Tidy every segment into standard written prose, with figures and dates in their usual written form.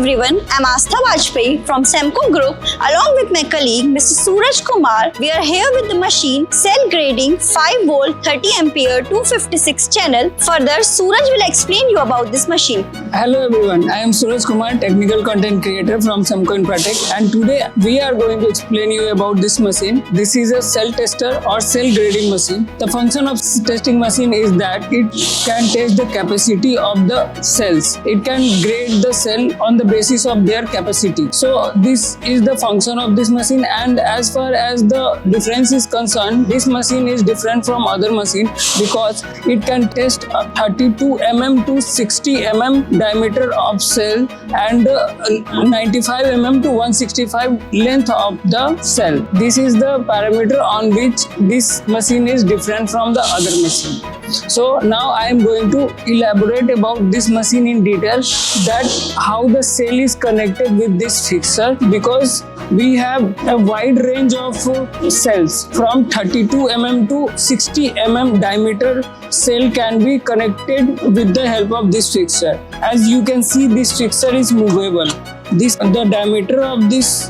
everyone, I'm Astha Vajpayee from Semco Group. Along with my colleague Mr. Suraj Kumar, we are here with the machine cell grading 5 volt 30 ampere 256 channel. Further, Suraj will explain you about this machine. Hello everyone, I am Suraj Kumar, technical content creator from Semco Infratech, and today we are going to explain you about this machine. This is a cell tester or cell grading machine. The function of testing machine is that it can test the capacity of the cells. It can grade the cell on the basis of their capacity. So this is the function of this machine, and as far as the difference is concerned, this machine is different from other machine because it can test 32 mm to 60 mm diameter of cell and 95 mm to 165 length of the cell. This is the parameter on which this machine is different from the other machine. So now I am going to elaborate about this machine in detail, that how the cell is connected with this fixer, because we have a wide range of cells from 32 mm to 60 mm diameter cell can be connected with the help of this fixer. As you can see, this fixer is movable. The diameter of this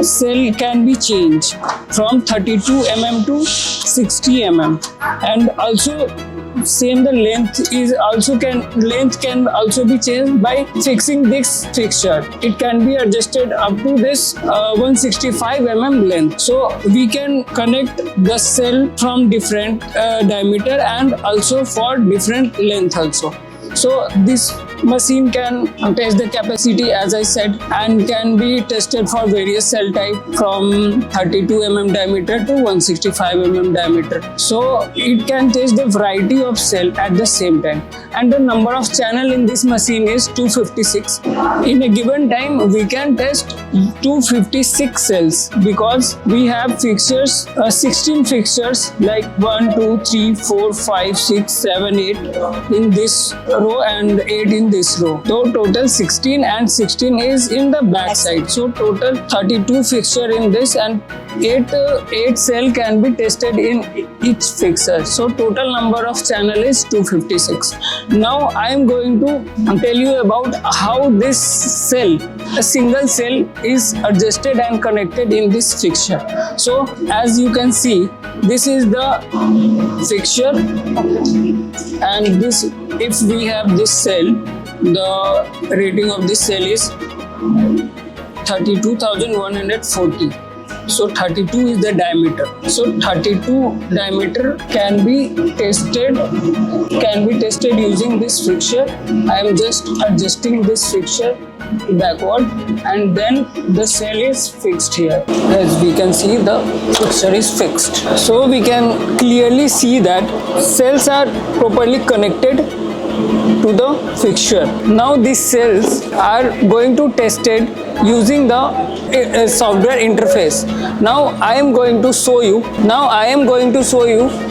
cell can be changed from 32 mm to 60 mm, and also same the length can also be changed by fixing this fixture. It can be adjusted up to this 165 mm length. So we can connect the cell from different diameter and also for different length also. So this machine can test the capacity, as I said, and can be tested for various cell type from 32 mm diameter to 165 mm diameter. So it can test the variety of cell at the same time. And the number of channel in this machine is 256. In a given time, we can test 256 cells because we have fixtures, 16 fixtures like 1, 2, 3, 4, 5, 6, 7, 8 in this row and 8 in this row. So total 16 and 16 is in the back side. So total 32 fixture in this, and 8 cell can be tested in each fixer. So total number of channel is 256. Now I am going to tell you about how this cell, a single cell, is adjusted and connected in this fixture. So as you can see, this is the fixture, and this, if we have this cell, the rating of this cell is 32,140. So 32 is the diameter. So 32 diameter can be tested using this fixture. I am just adjusting this fixture backward, and then the cell is fixed here. As we can see, the fixture is fixed. So we can clearly see that cells are properly connected to the fixture. Now these cells are going to tested using the software interface. Now I am going to show you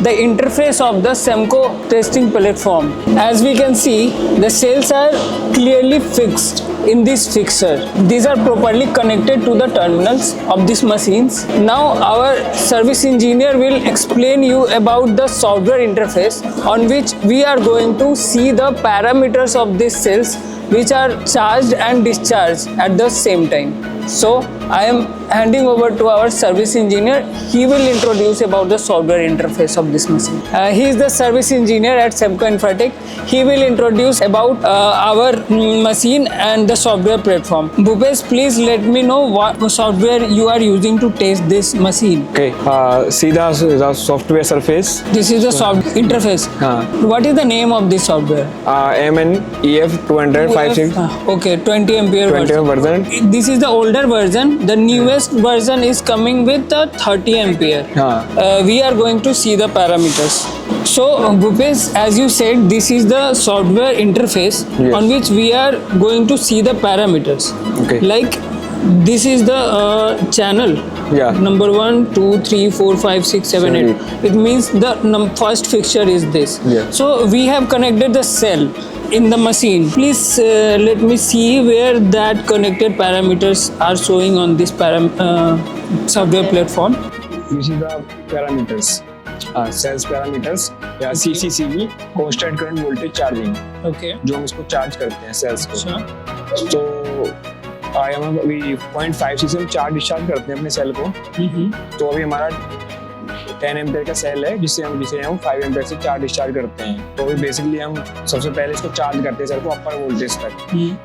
the interface of the Semco testing platform. As we can see, the cells are clearly fixed in this fixer. These are properly connected to the terminals of these machines. Now our service engineer will explain you about the software interface on which we are going to see the parameters of these cells which are charged and discharged at the same time. So I am handing over to our service engineer. He will introduce about the software interface of this machine. He is the service engineer at Semco Infratech. He will introduce about our machine and the software platform. Bhupesh, please let me know what software you are using to test this machine. Okay, see the software surface. This is the software interface. What is the name of this software? MNEF 256. Okay, 20 ampere version. This is the older version. The newest version is coming with the 30 ampere. We are going to see the parameters. So Bhupesh, as you said, this is the software interface on which we are going to see the parameters. Okay. Like this is the channel. Number 1, 2, 3, 4, 5, 6, 7, 8. It means the first fixture is this. So we have connected the cell in the machine. Please let me see where that connected parameters are showing on this software platform. This is the parameters. Cells parameters या CCCV, constant current voltage charging. Okay. जो हम इसको charge करते हैं sales को. तो हम अभी 0.5 से हम चार्ज डिस्चार्ज करते हैं अपने सेल को। तो अभी हमारा 10 एम्पियर का सेल है जिसे हम 5 एम्पियर से चार्ज डिस्चार्ज करते हैं। तो अभी बेसिकली हम सबसे पहले इसको चार्ज करते हैं सेल को अपर वोल्टेज तक।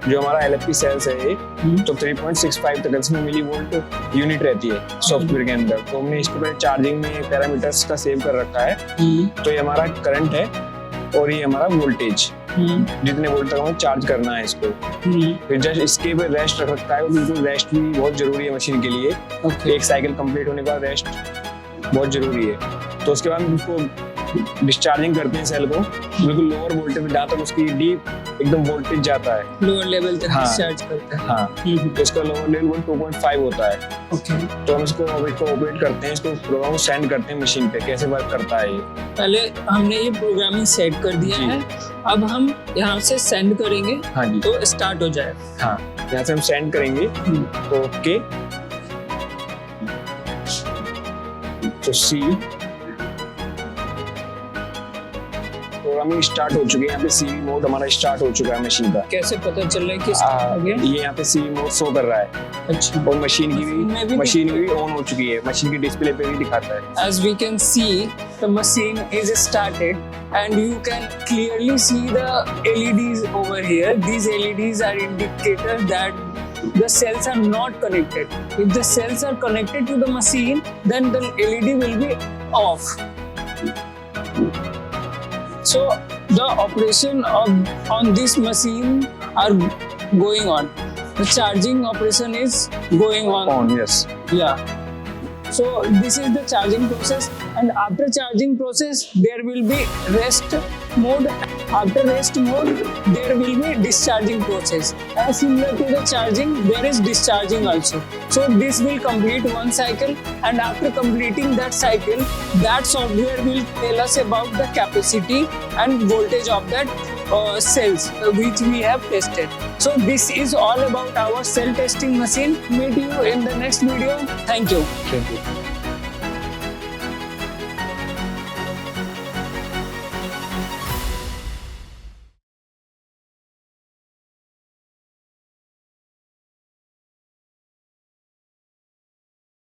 जो हमारा LFP सेल्स है ये, तो 3.65 तक इसमें मिली वोल्ट यूनिट रहती है सॉफ्टवेयर के अंदर। तो हमने इसको पहले चार्जिंग में पैरामीटर्स का सेव कर रखा है। तो ये हमारा करंट है और ये हमारा वोल्टेज, जितने वोल्ट तक हमें चार्ज करना है इसको। फिर जस्ट इसके पे रेस्ट रख रखा है, बिल्कुल रेस्ट भी बहुत जरूरी है मशीन के लिए। एक साइकिल कंप्लीट होने के बाद रेस्ट बहुत जरूरी है। तो उसके बाद हम उसको डिस्चार्जिंग करते हैं सेल को बिल्कुल लोअर वोल्टेज में, जहाँ तक उसकी डीप एकदम वोल्टेज जाता है, लोअर लेवल तक डिस्चार्ज करता है। हाँ, तो इसका लोअर लेवल 2.5 होता है। ओके, तो हम इसको ऑपरेट करते हैं, इसको प्रोग्राम सेंड करते हैं मशीन पे, कैसे वर्क करता है ये। पहले हमने ये प्रोग्रामिंग सेट कर दिया है, अब हम यहाँ से सेंड करेंगे। हाँ जी, तो स्टार्ट हो जाएगा। हाँ, यहाँ से हम सेंड करेंगे। तो ओके, तो सी प्रोग्रामिंग स्टार्ट हो चुकी है। यहाँ पे CV मोड हमारा स्टार्ट हो चुका है मशीन का। कैसे पता चल रहा है कि start हो गया? ये यहाँ पे CV मोड शो कर रहा है। अच्छा, और मशीन की भी ऑन हो चुकी है, मशीन की डिस्प्ले पे भी दिखाता है। as we can see the machine is started and you can clearly see the LEDs over here. These LEDs are indicators that the cells are not connected. If the cells are connected to the machine, then the LED will be off. So the operation on this machine are going on. The charging operation is going on. Yes. Yeah. So this is the charging process, and after charging process there will be rest mode. After rest mode there will be discharging process. As similar to the charging, there is discharging also. So this will complete one cycle, and after completing that cycle, that software will tell us about the capacity and voltage of that cells which we have tested. So this is all about our cell testing machine. Meet you in the next video. Thank you. Thank you.